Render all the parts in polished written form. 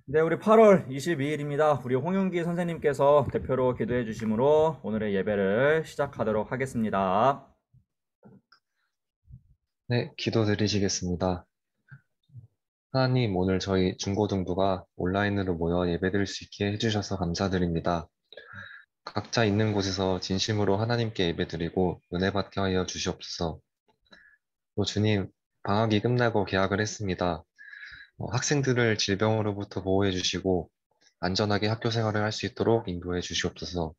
네, 우리 8월 22일입니다. 우리 홍윤기 선생님께서 대표로 기도해 주심으로 오늘의 예배를 시작하도록 하겠습니다. 네, 기도드리시겠습니다. 하나님, 오늘 저희 중고등부가 온라인으로 모여 예배드릴 수 있게 해주셔서 감사드립니다. 각자 있는 곳에서 진심으로 하나님께 예배드리고 은혜 받게 하여 주시옵소서. 또 주님, 방학이 끝나고 개학을 했습니다. 학생들을 질병으로부터 보호해 주시고 안전하게 학교 생활을 할 수 있도록 인도해 주시옵소서.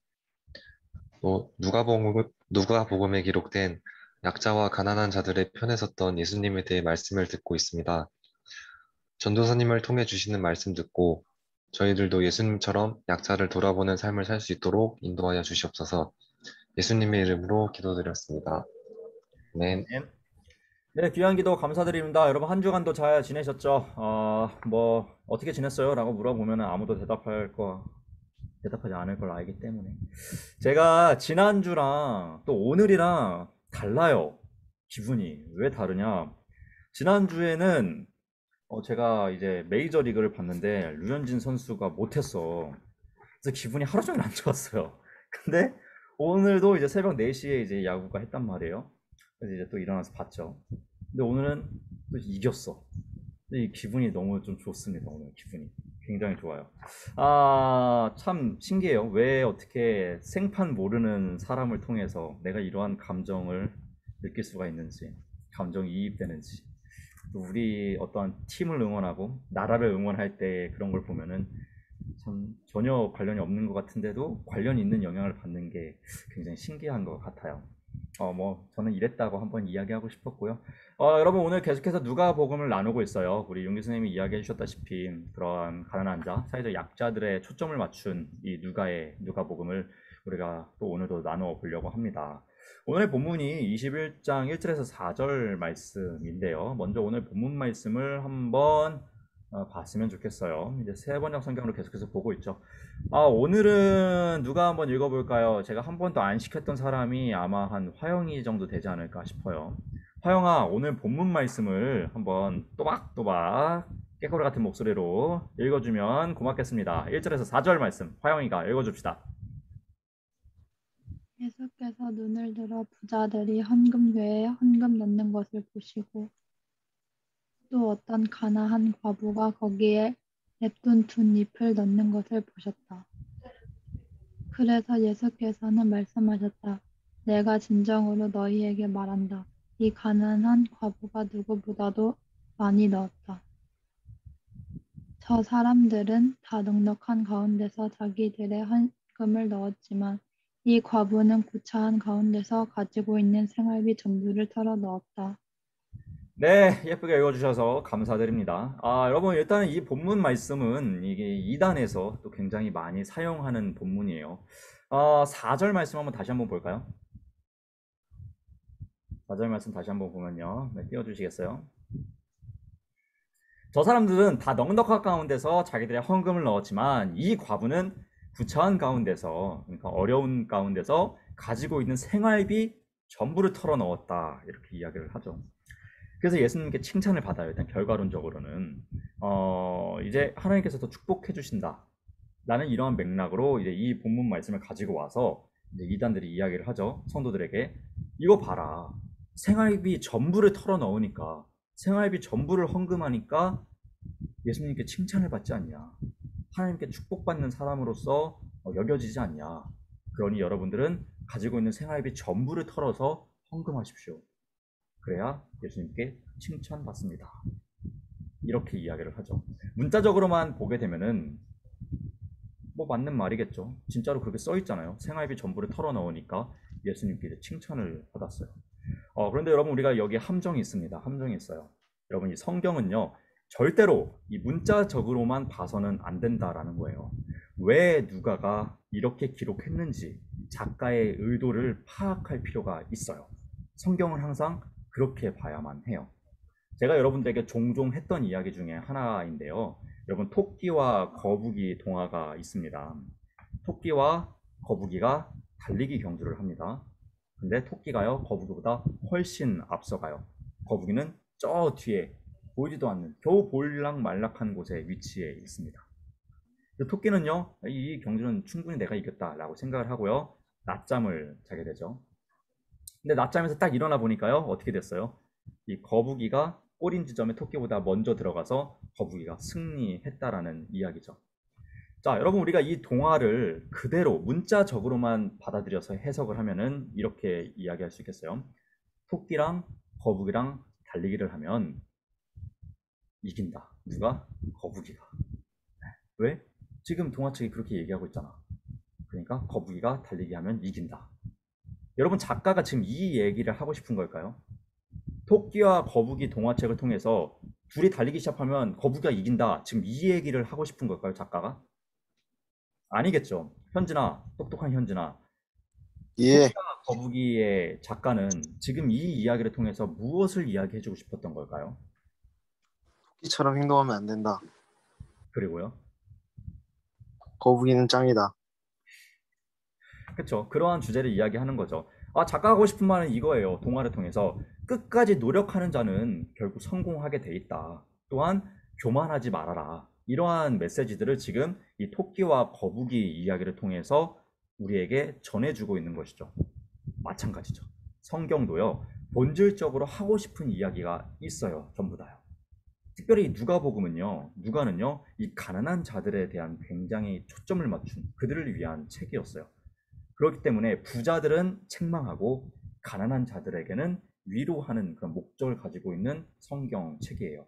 또 누가복음에 기록된 약자와 가난한 자들의 편에 섰던 예수님에 대해 말씀을 듣고 있습니다. 전도사님을 통해 주시는 말씀 듣고 저희들도 예수님처럼 약자를 돌아보는 삶을 살 수 있도록 인도하여 주시옵소서. 예수님의 이름으로 기도드렸습니다. 아멘. 아멘. 네, 귀한 기도 감사드립니다. 여러분 한 주간도 잘 지내셨죠? 어떻게 지냈어요? 라고 물어보면 아무도 대답하지 않을 걸 알기 때문에. 제가 지난주랑 또 오늘이랑 달라요. 기분이. 왜 다르냐? 지난주에는 제가 이제 메이저리그를 봤는데 류현진 선수가 못했어. 그래서 기분이 하루 종일 안 좋았어요. 근데 오늘도 이제 새벽 4시에 이제 야구가 했단 말이에요. 그래서 이제 또 일어나서 봤죠. 근데 오늘은 또 이겼어. 근데 이 기분이 너무 좀 좋습니다. 오늘 기분이 굉장히 좋아요. 아, 참 신기해요. 왜 어떻게 생판 모르는 사람을 통해서 내가 이러한 감정을 느낄 수가 있는지, 감정이입되는지. 또 우리 어떠한 팀을 응원하고 나라를 응원할 때 그런 걸 보면은 참 전혀 관련이 없는 것 같은데도 관련이 있는 영향을 받는 게 굉장히 신기한 것 같아요. 저는 이랬다고 한번 이야기하고 싶었고요. 여러분 오늘 계속해서 누가복음을 나누고 있어요. 우리 윤기 선생님이 이야기해 주셨다시피 그러한 가난한 자, 사회적 약자들의 초점을 맞춘 이 누가복음을 우리가 또 오늘도 나누어 보려고 합니다. 오늘 본문이 21장 1절에서 4절 말씀인데요. 먼저 오늘 본문 말씀을 한번 봤으면 좋겠어요. 이제 세 번역 성경으로 계속해서 보고 있죠. 오늘은 누가 한번 읽어볼까요? 제가 한 번도 안 시켰던 사람이 아마 한 화영이 정도 되지 않을까 싶어요. 화영아, 오늘 본문 말씀을 한번 또박또박 깨꼬리 같은 목소리로 읽어주면 고맙겠습니다. 1절에서 4절 말씀, 화영이가 읽어줍시다. 예수께서 눈을 들어 부자들이 헌금궤에 헌금 넣는 것을 보시고 또 어떤 가난한 과부가 거기에 냅둔 뭇잎을 넣는 것을 보셨다. 그래서 예수께서는 말씀하셨다. 내가 진정으로 너희에게 말한다. 이 가난한 과부가 누구보다도 많이 넣었다. 저 사람들은 다 넉넉한 가운데서 자기들의 헌금을 넣었지만 이 과부는 구차한 가운데서 가지고 있는 생활비 전부를 털어 넣었다. 네, 예쁘게 읽어주셔서 감사드립니다. 여러분, 일단은 이 본문 말씀은 이게 이단에서 또 굉장히 많이 사용하는 본문이에요. 4절 말씀 한번 다시 한번 볼까요? 4절 말씀 다시 한번 보면요. 네, 띄워주시겠어요? 저 사람들은 다 넉넉한 가운데서 자기들의 헌금을 넣었지만 이 과부는 구차한 가운데서, 그러니까 어려운 가운데서 가지고 있는 생활비 전부를 털어 넣었다. 이렇게 이야기를 하죠. 그래서 예수님께 칭찬을 받아요. 일단 결과론적으로는 이제 하나님께서 더 축복해 주신다. 라는 이러한 맥락으로 이제 이 본문 말씀을 가지고 와서 이제 이단들이 이야기를 하죠. 성도들에게 이거 봐라. 생활비 전부를 털어 넣으니까 생활비 전부를 헌금하니까 예수님께 칭찬을 받지 않냐. 하나님께 축복받는 사람으로서 여겨지지 않냐. 그러니 여러분들은 가지고 있는 생활비 전부를 털어서 헌금하십시오. 그래야 예수님께 칭찬받습니다. 이렇게 이야기를 하죠. 문자적으로만 보게 되면은 뭐 맞는 말이겠죠. 진짜로 그렇게 써 있잖아요. 생활비 전부를 털어 넣으니까 예수님께 칭찬을 받았어요. 그런데 여러분 우리가 여기 함정이 있습니다. 함정이 있어요. 여러분 이 성경은요. 절대로 이 문자적으로만 봐서는 안 된다라는 거예요. 왜 누가가 이렇게 기록했는지 작가의 의도를 파악할 필요가 있어요. 성경은 항상 그렇게 봐야만 해요. 제가 여러분들에게 종종 했던 이야기 중에 하나인데요. 여러분 토끼와 거북이 동화가 있습니다. 토끼와 거북이가 달리기 경주를 합니다. 근데 토끼가요 거북이보다 훨씬 앞서가요. 거북이는 저 뒤에 보이지도 않는 겨우 보일락 말락한 곳에 위치해 있습니다. 근데 토끼는요, 이 경주는 충분히 내가 이겼다라고 생각을 하고요. 낮잠을 자게 되죠. 근데 낮잠에서 딱 일어나 보니까요, 어떻게 됐어요? 이 거북이가 꼬린 지점에 토끼보다 먼저 들어가서 거북이가 승리했다라는 이야기죠. 자, 여러분 우리가 이 동화를 그대로 문자적으로만 받아들여서 해석을 하면은 이렇게 이야기할 수 있겠어요. 토끼랑 거북이랑 달리기를 하면 이긴다. 누가? 거북이가. 왜? 지금 동화책이 그렇게 얘기하고 있잖아. 그러니까 거북이가 달리기 하면 이긴다. 여러분 작가가 지금 이 얘기를 하고 싶은 걸까요? 토끼와 거북이 동화책을 통해서 둘이 달리기 시작하면 거북이가 이긴다. 지금 이 얘기를 하고 싶은 걸까요, 작가가? 아니겠죠. 현진아, 똑똑한 현진아. 예, 토끼와 거북이의 작가는 지금 이 이야기를 통해서 무엇을 이야기해주고 싶었던 걸까요? 토끼처럼 행동하면 안 된다. 그리고요. 거북이는 짱이다. 그렇죠. 그러한 주제를 이야기하는 거죠. 아, 작가가 하고 싶은 말은 이거예요. 동화를 통해서 끝까지 노력하는 자는 결국 성공하게 돼 있다. 또한 교만하지 말아라. 이러한 메시지들을 지금 이 토끼와 거북이 이야기를 통해서 우리에게 전해주고 있는 것이죠. 마찬가지죠. 성경도요. 본질적으로 하고 싶은 이야기가 있어요. 전부 다요. 특별히 누가복음은요. 누가는요. 이 가난한 자들에 대한 굉장히 초점을 맞춘 그들을 위한 책이었어요. 그렇기 때문에 부자들은 책망하고 가난한 자들에게는 위로하는 그런 목적을 가지고 있는 성경책이에요.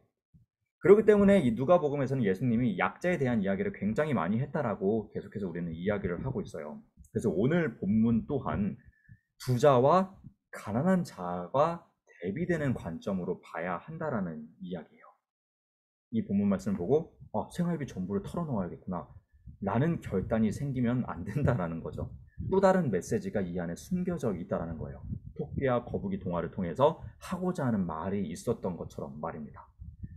그렇기 때문에 이 누가복음에서는 예수님이 약자에 대한 이야기를 굉장히 많이 했다라고 계속해서 우리는 이야기를 하고 있어요. 그래서 오늘 본문 또한 부자와 가난한 자가 대비되는 관점으로 봐야 한다라는 이야기예요. 이 본문 말씀을 보고 생활비 전부를 털어놓아야겠구나 라는 결단이 생기면 안 된다라는 거죠. 또 다른 메시지가 이 안에 숨겨져 있다라는 거예요. 토끼와 거북이 동화를 통해서 하고자 하는 말이 있었던 것처럼 말입니다.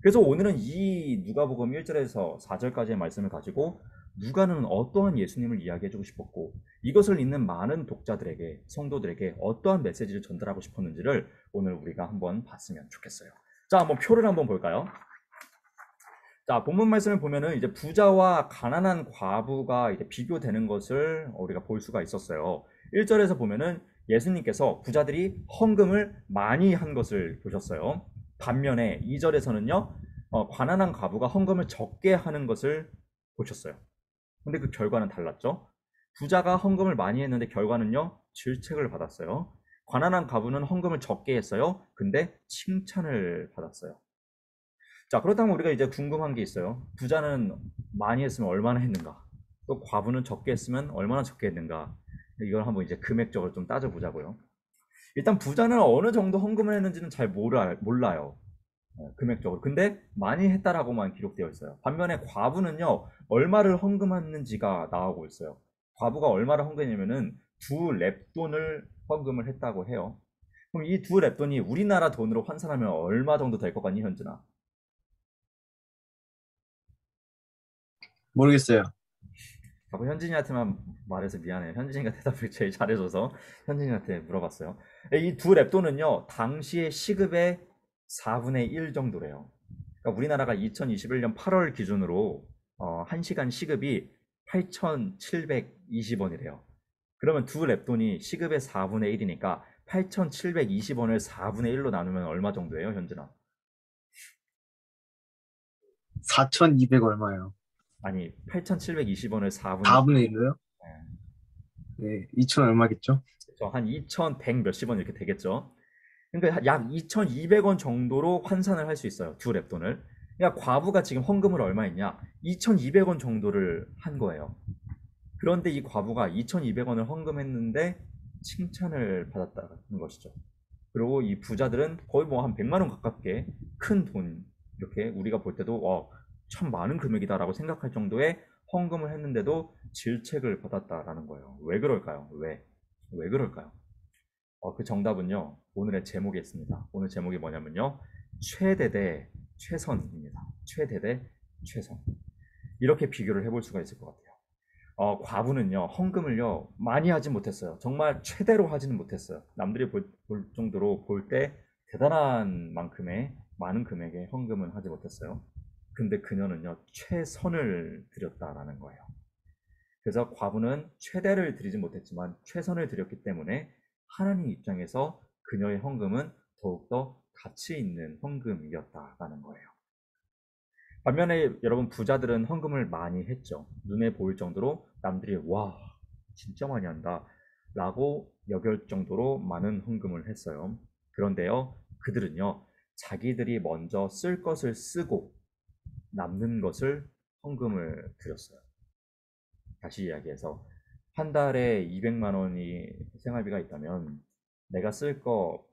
그래서 오늘은 이 누가복음 1절에서 4절까지의 말씀을 가지고 누가는 어떠한 예수님을 이야기해주고 싶었고 이것을 읽는 많은 독자들에게 성도들에게 어떠한 메시지를 전달하고 싶었는지를 오늘 우리가 한번 봤으면 좋겠어요. 자, 한번 표를 한번 볼까요? 자, 본문 말씀을 보면은 이제 부자와 가난한 과부가 이제 비교되는 것을 우리가 볼 수가 있었어요. 1절에서 보면은 예수님께서 부자들이 헌금을 많이 한 것을 보셨어요. 반면에 2절에서는요, 가난한 과부가 헌금을 적게 하는 것을 보셨어요. 근데 그 결과는 달랐죠. 부자가 헌금을 많이 했는데 결과는요, 질책을 받았어요. 가난한 과부는 헌금을 적게 했어요. 근데 칭찬을 받았어요. 자, 그렇다면 우리가 이제 궁금한 게 있어요. 부자는 많이 했으면 얼마나 했는가? 또 과부는 적게 했으면 얼마나 적게 했는가? 이걸 한번 이제 금액적으로 좀 따져보자고요. 일단 부자는 어느 정도 헌금을 했는지는 잘 몰라요. 금액적으로. 근데 많이 했다라고만 기록되어 있어요. 반면에 과부는요, 얼마를 헌금했는지가 나오고 있어요. 과부가 얼마를 헌금했냐면은 2렙돈을 헌금을 했다고 해요. 그럼 이 2렙돈이 우리나라 돈으로 환산하면 얼마 정도 될 것 같니, 현진아? 모르겠어요. 자꾸 현진이한테만 말해서 미안해. 현진이가 대답을 제일 잘해줘서 현진이한테 물어봤어요. 이 2렙돈은요, 당시의 시급의 4분의 1 정도래요. 그러니까 우리나라가 2021년 8월 기준으로 1시간 시급이 8,720원이래요. 그러면 2렙돈이 시급의 4분의 1이니까 8,720원을 4분의 1로 나누면 얼마 정도예요, 현진아? 4,200 얼마예요? 아니, 8,720원을 4분의 4분의 1로요? 네, 2,000 얼마겠죠? 한 2,100 몇십 원 이렇게 되겠죠. 그러니까 약 2,200원 정도로 환산을 할 수 있어요. 2렙돈을. 그러니까 과부가 지금 헌금을 얼마 했냐? 2,200원 정도를 한 거예요. 그런데 이 과부가 2,200원을 헌금했는데 칭찬을 받았다는 것이죠. 그리고 이 부자들은 거의 뭐 한 100만 원 가깝게 큰 돈, 이렇게 우리가 볼 때도 참 많은 금액이다라고 생각할 정도의 헌금을 했는데도 질책을 받았다라는 거예요. 왜 그럴까요? 왜 그럴까요? 그 정답은요, 오늘의 제목에 있습니다. 오늘 제목이 뭐냐면요, 최대 대 최선입니다. 최대 대 최선. 이렇게 비교를 해볼 수가 있을 것 같아요. 과부는요, 헌금을요, 많이 하진 못했어요. 정말 최대로 하지는 못했어요. 남들이 볼 정도로 볼 때 대단한 만큼의 많은 금액의 헌금은 하지 못했어요. 근데 그녀는요, 최선을 드렸다라는 거예요. 그래서 과부는 최대를 드리지 못했지만 최선을 드렸기 때문에 하나님 입장에서 그녀의 헌금은 더욱더 가치 있는 헌금이었다라는 거예요. 반면에 여러분, 부자들은 헌금을 많이 했죠. 눈에 보일 정도로 남들이 와, 진짜 많이 한다 라고 여길 정도로 많은 헌금을 했어요. 그런데요, 그들은요, 자기들이 먼저 쓸 것을 쓰고 남는 것을 헌금을 드렸어요. 다시 이야기해서 한 달에 200만 원이 생활비가 있다면 내가 쓸 거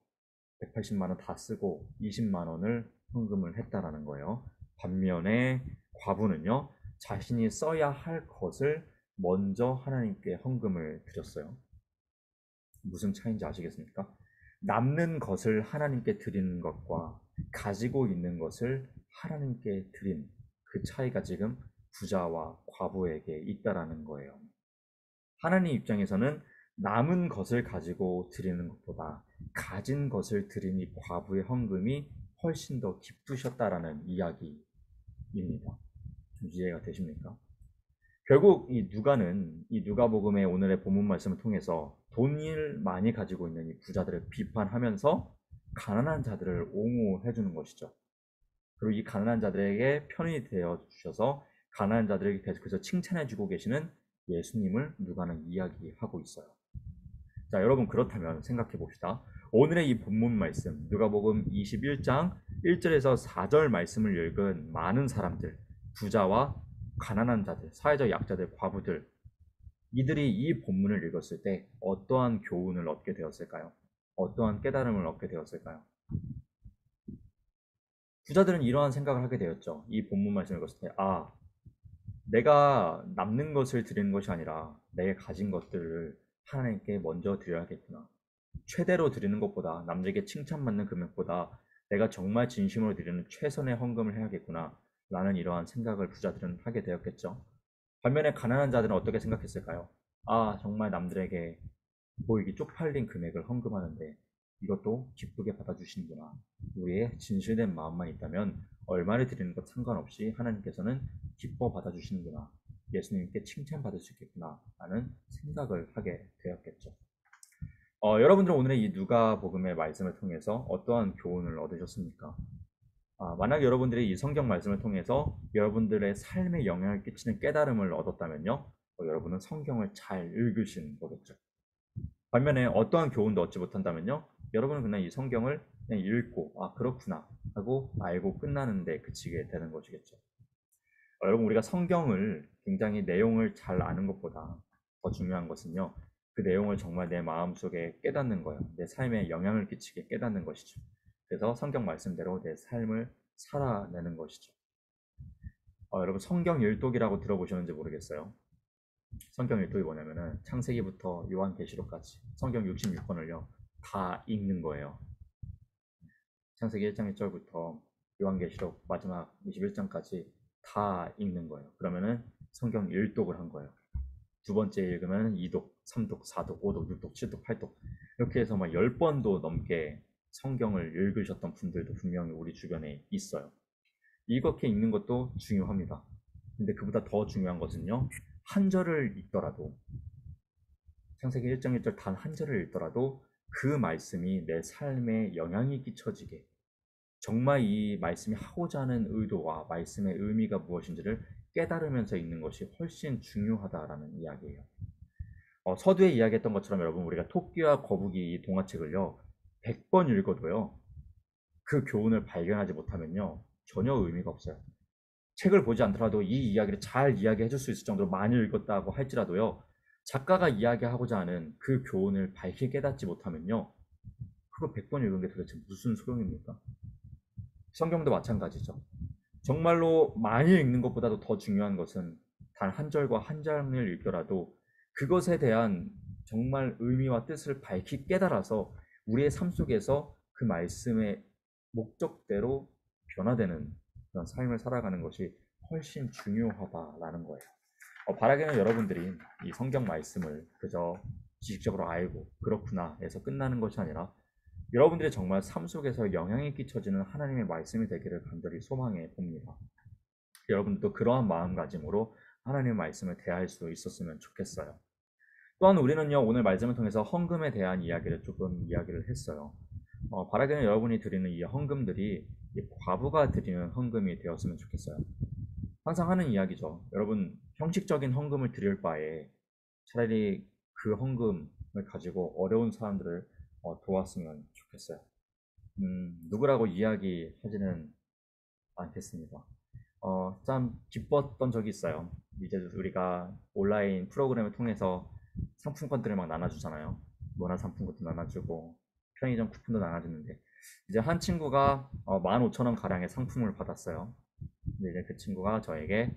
180만 원 다 쓰고 20만 원을 헌금을 했다라는 거예요. 반면에 과부는요, 자신이 써야 할 것을 먼저 하나님께 헌금을 드렸어요. 무슨 차이인지 아시겠습니까? 남는 것을 하나님께 드리는 것과 가지고 있는 것을 하나님께 드린 그 차이가 지금 부자와 과부에게 있다라는 거예요. 하나님 입장에서는 남은 것을 가지고 드리는 것보다 가진 것을 드린 이 과부의 헌금이 훨씬 더 기쁘셨다라는 이야기입니다. 좀 이해가 되십니까? 결국 이 누가는 이 누가복음의 오늘의 본문 말씀을 통해서 돈을 많이 가지고 있는 이 부자들을 비판하면서 가난한 자들을 옹호해 주는 것이죠. 그리고 이 가난한 자들에게 편이 되어 주셔서 가난한 자들에게 계속해서 칭찬해 주고 계시는 예수님을 누가는 이야기하고 있어요. 자, 여러분, 그렇다면 생각해 봅시다. 오늘의 이 본문 말씀, 누가복음 21장 1절에서 4절 말씀을 읽은 많은 사람들, 부자와 가난한 자들, 사회적 약자들, 과부들, 이들이 이 본문을 읽었을 때 어떠한 교훈을 얻게 되었을까요? 어떠한 깨달음을 얻게 되었을까요? 부자들은 이러한 생각을 하게 되었죠. 이 본문 말씀을 읽었을 때, 아, 내가 남는 것을 드리는 것이 아니라 내가 가진 것들을 하나님께 먼저 드려야겠구나. 최대로 드리는 것보다, 남에게 칭찬받는 금액보다 내가 정말 진심으로 드리는 최선의 헌금을 해야겠구나 라는 이러한 생각을 부자들은 하게 되었겠죠. 반면에 가난한 자들은 어떻게 생각했을까요? 아, 정말 남들에게 보이기 쪽팔린 금액을 헌금하는데 이것도 기쁘게 받아주시는구나. 우리의 진실된 마음만 있다면 얼마를 드리는 것 상관없이 하나님께서는 기뻐 받아주시는구나. 예수님께 칭찬받을 수 있겠구나 라는 생각을 하게 되었겠죠. 여러분들은 오늘의 이 누가복음의 말씀을 통해서 어떠한 교훈을 얻으셨습니까? 만약 여러분들이 이 성경 말씀을 통해서 여러분들의 삶에 영향을 끼치는 깨달음을 얻었다면요, 여러분은 성경을 잘 읽으신 거겠죠. 반면에 어떠한 교훈도 얻지 못한다면요, 여러분은 그냥 이 성경을 그냥 읽고 그렇구나 하고 알고 끝나는 데 그치게 되는 것이겠죠. 여러분, 우리가 성경을 굉장히 내용을 잘 아는 것보다 더 중요한 것은요, 그 내용을 정말 내 마음속에 깨닫는 거예요. 내 삶에 영향을 끼치게 깨닫는 것이죠. 그래서 성경 말씀대로 내 삶을 살아내는 것이죠. 여러분, 성경 일독이라고 들어보셨는지 모르겠어요. 성경 일독이 뭐냐면은 창세기부터 요한계시록까지 성경 66권을요 다 읽는 거예요. 창세기 1장 1절부터 요한계시록 마지막 21장까지 다 읽는 거예요. 그러면은 성경 1독을 한 거예요. 두 번째 읽으면 2독, 3독, 4독, 5독, 6독, 7독, 8독 이렇게 해서 막 10번도 넘게 성경을 읽으셨던 분들도 분명히 우리 주변에 있어요. 이렇게 읽는 것도 중요합니다. 근데 그보다 더 중요한 것은요, 한 절을 읽더라도, 창세기 1장 1절 단 한 절을 읽더라도 그 말씀이 내 삶에 영향이 끼쳐지게, 정말 이 말씀이 하고자 하는 의도와 말씀의 의미가 무엇인지를 깨달으면서 읽는 것이 훨씬 중요하다라는 이야기예요. 서두에 이야기했던 것처럼 여러분, 우리가 토끼와 거북이 이 동화책을요 100번 읽어도요 그 교훈을 발견하지 못하면요 전혀 의미가 없어요. 책을 보지 않더라도 이 이야기를 잘 이야기해 줄 수 있을 정도로 많이 읽었다고 할지라도요, 작가가 이야기하고자 하는 그 교훈을 밝히 깨닫지 못하면요, 그거 100번 읽은 게 도대체 무슨 소용입니까? 성경도 마찬가지죠. 정말로 많이 읽는 것보다도 더 중요한 것은 단 한 절과 한 장을 읽더라도 그것에 대한 정말 의미와 뜻을 밝히 깨달아서 우리의 삶 속에서 그 말씀의 목적대로 변화되는 그런 삶을 살아가는 것이 훨씬 중요하다라는 거예요. 바라기는 여러분들이 이 성경 말씀을 그저 지식적으로 알고 그렇구나 해서 끝나는 것이 아니라 여러분들이 정말 삶 속에서 영향이 끼쳐지는 하나님의 말씀이 되기를 간절히 소망해 봅니다. 여러분들도 그러한 마음가짐으로 하나님의 말씀을 대할 수 있었으면 좋겠어요. 또한 우리는요, 오늘 말씀을 통해서 헌금에 대한 이야기를 조금 이야기를 했어요. 바라기는 여러분이 드리는 이 헌금들이 이 과부가 드리는 헌금이 되었으면 좋겠어요. 항상 하는 이야기죠. 여러분, 형식적인 헌금을 드릴 바에 차라리 그 헌금을 가지고 어려운 사람들을 도왔으면 좋겠어요. 누구라고 이야기하지는 않겠습니다. 참 기뻤던 적이 있어요. 이제 우리가 온라인 프로그램을 통해서 상품권들을 막 나눠주잖아요. 문화상품권도 나눠주고 편의점 쿠폰도 나눠주는데 이제 한 친구가 15,000원 가량의 상품을 받았어요. 근데 이제 그 친구가 저에게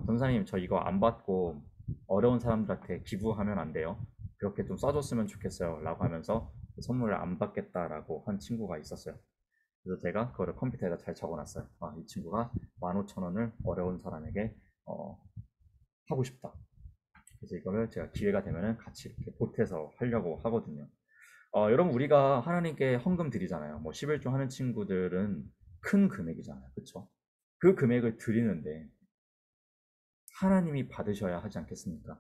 전사님, 저 이거 안 받고 어려운 사람들한테 기부하면 안 돼요? 그렇게 좀 써줬으면 좋겠어요 라고 하면서 그 선물을 안 받겠다라고 한 친구가 있었어요. 그래서 제가 그거를 컴퓨터에다 잘 적어놨어요. 이 친구가 15,000원을 어려운 사람에게 하고 싶다. 그래서 이거를 제가 기회가 되면은 같이 이렇게 보태서 하려고 하거든요. 여러분, 우리가 하나님께 헌금 드리잖아요. 뭐 11조 하는 친구들은 큰 금액이잖아요. 그쵸? 그 금액을 드리는데 하나님이 받으셔야 하지 않겠습니까?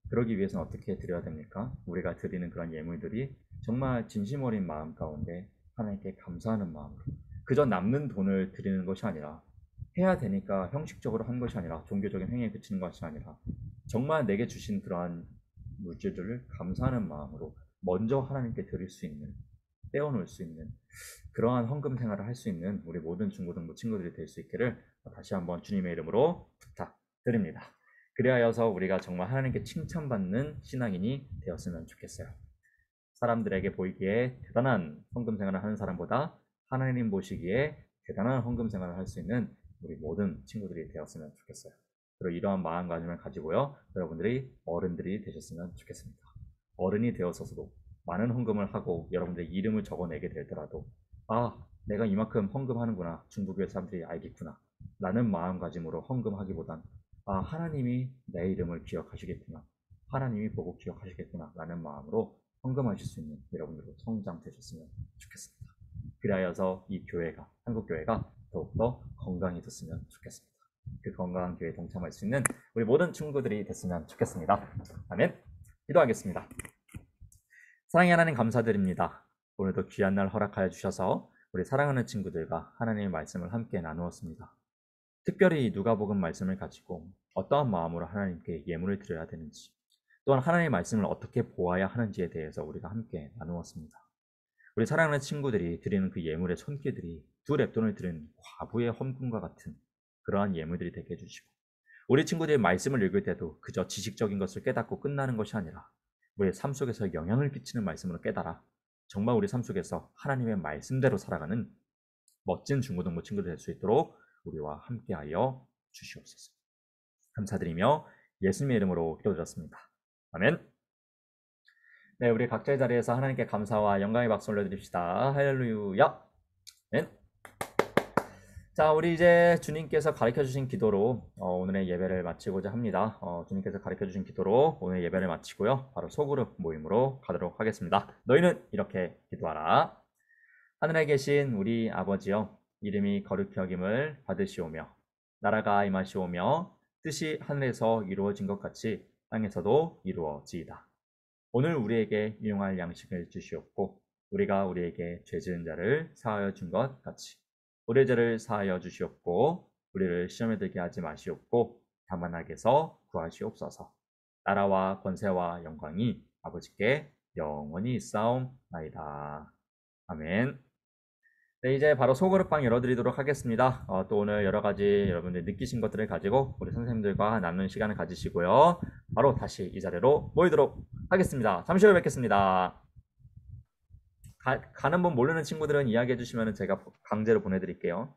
그러기 위해서는 어떻게 드려야 됩니까? 우리가 드리는 그런 예물들이 정말 진심 어린 마음 가운데 하나님께 감사하는 마음으로, 그저 남는 돈을 드리는 것이 아니라, 해야 되니까 형식적으로 한 것이 아니라, 종교적인 행위에 그치는 것이 아니라 정말 내게 주신 그러한 물질들을 감사하는 마음으로 먼저 하나님께 드릴 수 있는, 떼어놓을 수 있는 그러한 헌금 생활을 할 수 있는 우리 모든 중고등부 친구들이 될 수 있기를 다시 한번 주님의 이름으로 부탁드립니다. 그리하여서 우리가 정말 하나님께 칭찬받는 신앙인이 되었으면 좋겠어요. 사람들에게 보이기에 대단한 헌금 생활을 하는 사람보다 하나님 보시기에 대단한 헌금 생활을 할 수 있는 우리 모든 친구들이 되었으면 좋겠어요. 그리고 이러한 마음가짐을 가지고요, 여러분들이 어른들이 되셨으면 좋겠습니다. 어른이 되어서도 많은 헌금을 하고 여러분들의 이름을 적어내게 되더라도 내가 이만큼 헌금하는구나, 중부교회 사람들이 알겠구나 라는 마음가짐으로 헌금하기보단 하나님이 내 이름을 기억하시겠구나, 하나님이 보고 기억하시겠구나 라는 마음으로 헌금하실 수 있는 여러분들로 성장되셨으면 좋겠습니다. 그리하여서 이 교회가, 한국교회가 더욱더 건강해졌으면 좋겠습니다. 그 건강한 교회에 동참할 수 있는 우리 모든 친구들이 됐으면 좋겠습니다. 아멘. 기도하겠습니다. 사랑의 하나님, 감사드립니다. 오늘도 귀한 날 허락하여 주셔서 우리 사랑하는 친구들과 하나님의 말씀을 함께 나누었습니다. 특별히 누가복음 말씀을 가지고 어떠한 마음으로 하나님께 예물을 드려야 되는지, 또한 하나님의 말씀을 어떻게 보아야 하는지에 대해서 우리가 함께 나누었습니다. 우리 사랑하는 친구들이 드리는 그 예물의 손길들이 두 랩돈을 드린 과부의 헌금과 같은 그러한 예물들이 되게 해주시고, 우리 친구들이 말씀을 읽을 때도 그저 지식적인 것을 깨닫고 끝나는 것이 아니라 우리의 삶 속에서 영향을 끼치는 말씀으로 깨달아 정말 우리 삶 속에서 하나님의 말씀대로 살아가는 멋진 중고등부 친구들 될 수 있도록 우리와 함께하여 주시옵소서. 감사드리며 예수님의 이름으로 기도드렸습니다. 아멘. 네, 우리 각자의 자리에서 하나님께 감사와 영광의 박수 올려드립시다. 할렐루야. 아멘. 자, 우리 이제 주님께서 가르쳐주신 기도로 오늘의 예배를 마치고자 합니다. 주님께서 가르쳐주신 기도로 오늘 예배를 마치고요, 바로 소그룹 모임으로 가도록 하겠습니다. 너희는 이렇게 기도하라. 하늘에 계신 우리 아버지여, 이름이 거룩히 여김을 받으시오며 나라가 임하시오며 뜻이 하늘에서 이루어진 것 같이 땅에서도 이루어지이다. 오늘 우리에게 일용할 양식을 주시옵고 우리가 우리에게 죄 지은 자를 사하여 준 것 같이 우리의 죄를 사하여 주시옵고 우리를 시험에 들게 하지 마시옵고 다만 악에서 구하시옵소서. 나라와 권세와 영광이 아버지께 영원히 있사옵나이다. 아멘. 네, 이제 바로 소그룹방 열어드리도록 하겠습니다. 또 오늘 여러가지 여러분들 느끼신 것들을 가지고 우리 선생님들과 나누는 시간을 가지시고요, 바로 다시 이 자리로 모이도록 하겠습니다. 잠시 후에 뵙겠습니다. 가는 분 모르는 친구들은 이야기해 주시면 제가 강제로 보내드릴게요.